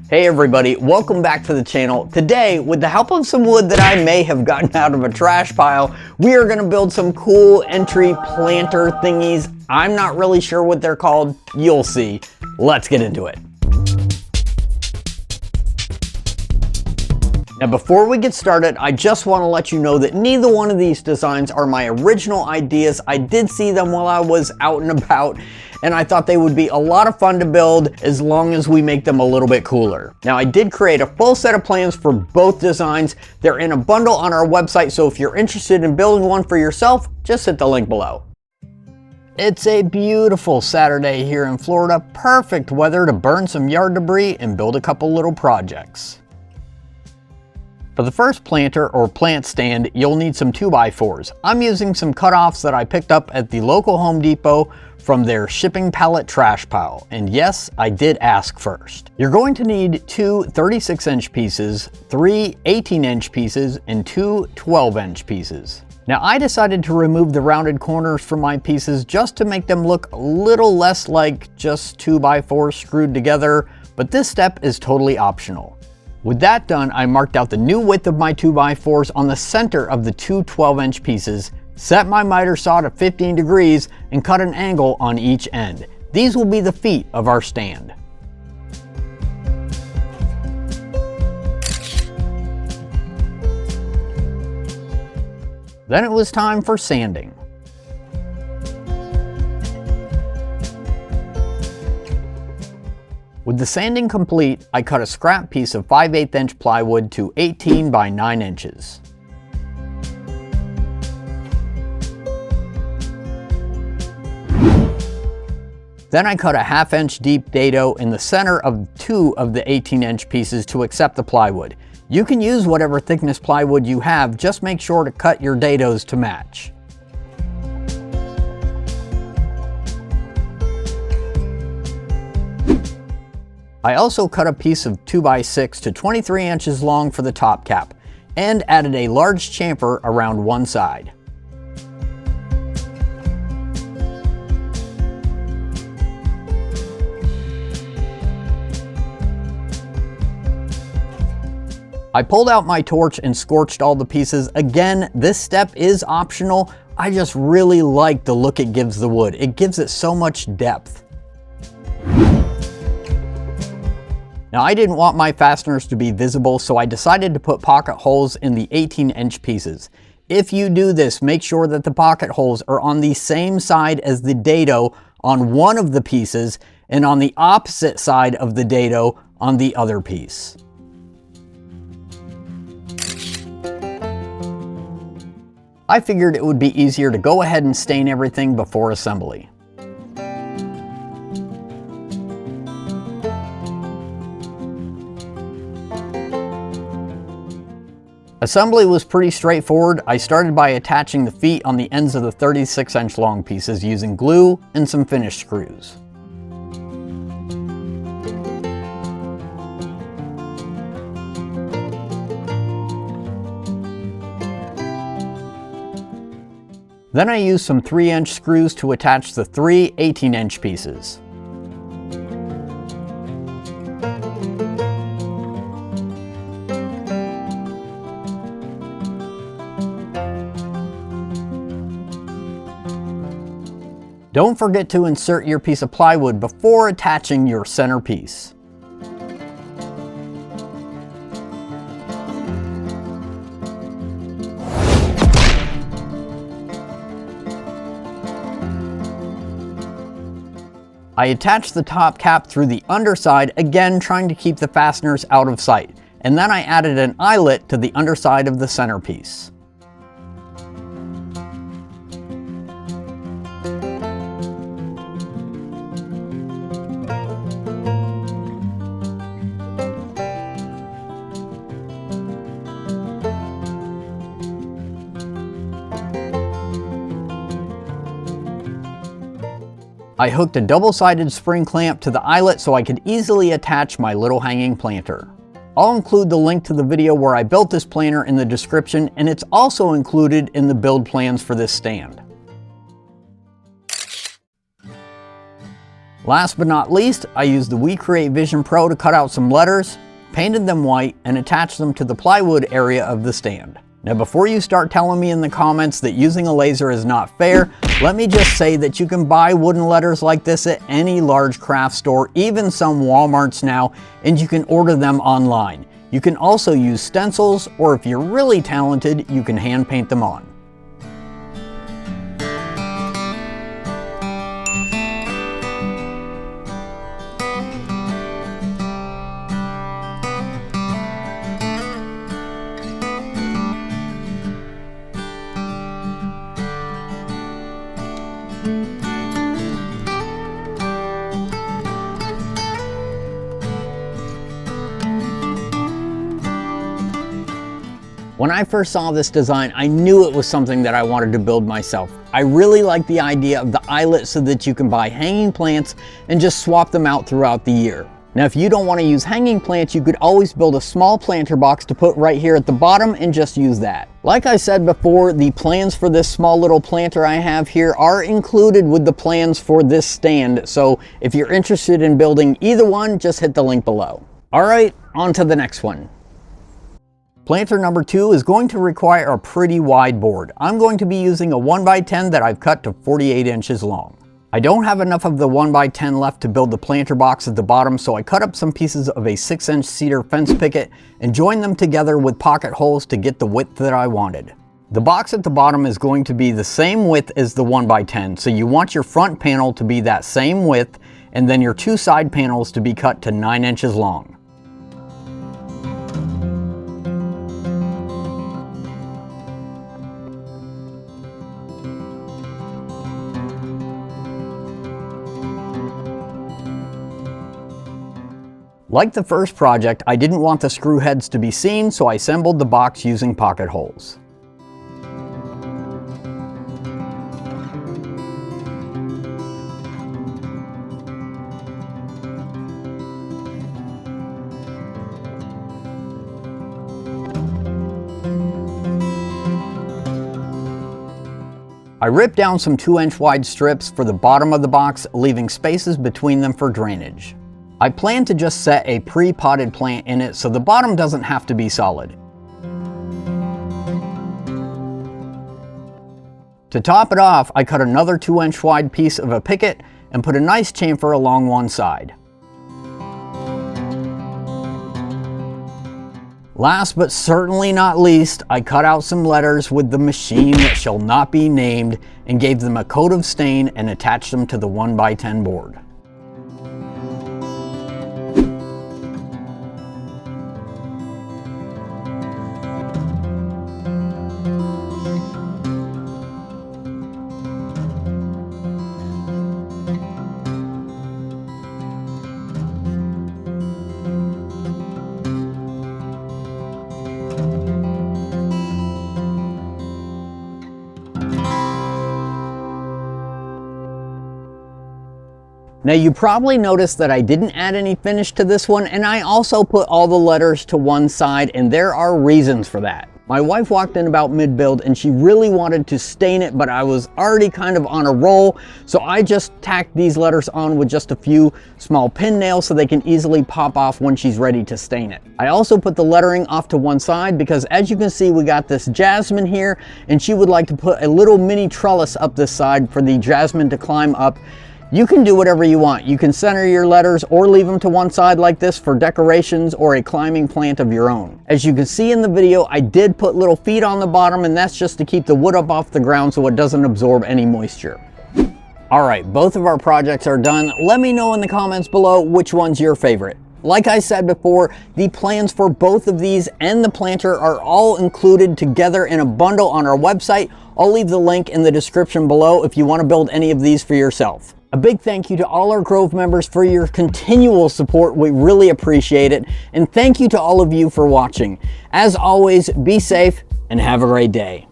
Hey everybody, welcome back to the channel. Today, with the help of some wood that I may have gotten out of a trash pile, we are going to build some cool entry planter thingies. I'm not really sure what they're called. You'll see. Let's get into it. Now before we get started, I just want to let you know that neither one of these designs are my original ideas. I did see them while I was out and about, and I thought they would be a lot of fun to build as long as we make them a little bit cooler. Now I did create a full set of plans for both designs. They're in a bundle on our website, so if you're interested in building one for yourself, just hit the link below. It's a beautiful Saturday here in Florida. Perfect weather to burn some yard debris and build a couple little projects. For the first planter or plant stand, you'll need some 2x4s. I'm using some cutoffs that I picked up at the local Home Depot from their shipping pallet trash pile. And yes, I did ask first. You're going to need two 36-inch pieces, three 18-inch pieces, and two 12-inch pieces. Now I decided to remove the rounded corners from my pieces just to make them look a little less like just 2x4s screwed together, but this step is totally optional. With that done, I marked out the new width of my 2x4s on the center of the two 12-inch pieces, set my miter saw to 15 degrees, and cut an angle on each end. These will be the feet of our stand. Then it was time for sanding. With the sanding complete, I cut a scrap piece of 5/8 inch plywood to 18 by 9 inches. Then I cut a 1/2 inch deep dado in the center of two of the 18-inch pieces to accept the plywood. You can use whatever thickness plywood you have, just make sure to cut your dados to match. I also cut a piece of 2x6 to 23 inches long for the top cap, and added a large chamfer around one side. I pulled out my torch and scorched all the pieces. Again, this step is optional. I just really like the look it gives the wood. It gives it so much depth. Now I didn't want my fasteners to be visible, so I decided to put pocket holes in the 18-inch pieces. If you do this, make sure that the pocket holes are on the same side as the dado on one of the pieces and on the opposite side of the dado on the other piece. I figured it would be easier to go ahead and stain everything before assembly. Assembly was pretty straightforward. I started by attaching the feet on the ends of the 36-inch long pieces using glue and some finish screws. Then I used some 3-inch screws to attach the three 18-inch pieces. Don't forget to insert your piece of plywood before attaching your center piece. I attached the top cap through the underside, again trying to keep the fasteners out of sight, and then I added an eyelet to the underside of the centerpiece. I hooked a double-sided spring clamp to the eyelet so I could easily attach my little hanging planter. I'll include the link to the video where I built this planter in the description, and it's also included in the build plans for this stand. Last but not least, I used the We Create Vision Pro to cut out some letters, painted them white, and attached them to the plywood area of the stand. Now before you start telling me in the comments that using a laser is not fair, let me just say that you can buy wooden letters like this at any large craft store, even some Walmarts now, and you can order them online. You can also use stencils, or if you're really talented, you can hand paint them on. When I first saw this design, I knew it was something that I wanted to build myself. I really like the idea of the eyelet so that you can buy hanging plants and just swap them out throughout the year. Now, if you don't want to use hanging plants, you could always build a small planter box to put right here at the bottom and just use that. Like I said before, the plans for this small little planter I have here are included with the plans for this stand. So if you're interested in building either one, just hit the link below. All right, on to the next one. Planter number 2 is going to require a pretty wide board. I'm going to be using a 1x10 that I've cut to 48 inches long. I don't have enough of the 1x10 left to build the planter box at the bottom, so I cut up some pieces of a 6-inch cedar fence picket and joined them together with pocket holes to get the width that I wanted. The box at the bottom is going to be the same width as the 1x10, so you want your front panel to be that same width, and then your 2 side panels to be cut to 9 inches long. Like the first project, I didn't want the screw heads to be seen, so I assembled the box using pocket holes. I ripped down some 2-inch wide strips for the bottom of the box, leaving spaces between them for drainage. I plan to just set a pre-potted plant in it so the bottom doesn't have to be solid. To top it off, I cut another 2-inch wide piece of a picket and put a nice chamfer along one side. Last but certainly not least, I cut out some letters with the machine that shall not be named and gave them a coat of stain and attached them to the 1x10 board. Now you probably noticed that I didn't add any finish to this one, and I also put all the letters to one side, and there are reasons for that. My wife walked in about mid-build and she really wanted to stain it, but I was already kind of on a roll, so I just tacked these letters on with just a few small pin nails so they can easily pop off when she's ready to stain it. I also put the lettering off to one side because, as you can see, we got this jasmine here, and she would like to put a little mini trellis up this side for the jasmine to climb up. You can do whatever you want. You can center your letters or leave them to one side like this for decorations or a climbing plant of your own. As you can see in the video, I did put little feet on the bottom, and that's just to keep the wood up off the ground so it doesn't absorb any moisture. Alright, both of our projects are done. Let me know in the comments below which one's your favorite. Like I said before, the plans for both of these and the planter are all included together in a bundle on our website. I'll leave the link in the description below if you want to build any of these for yourself. A big thank you to all our Grove members for your continual support. We really appreciate it. And thank you to all of you for watching. As always, be safe and have a great day.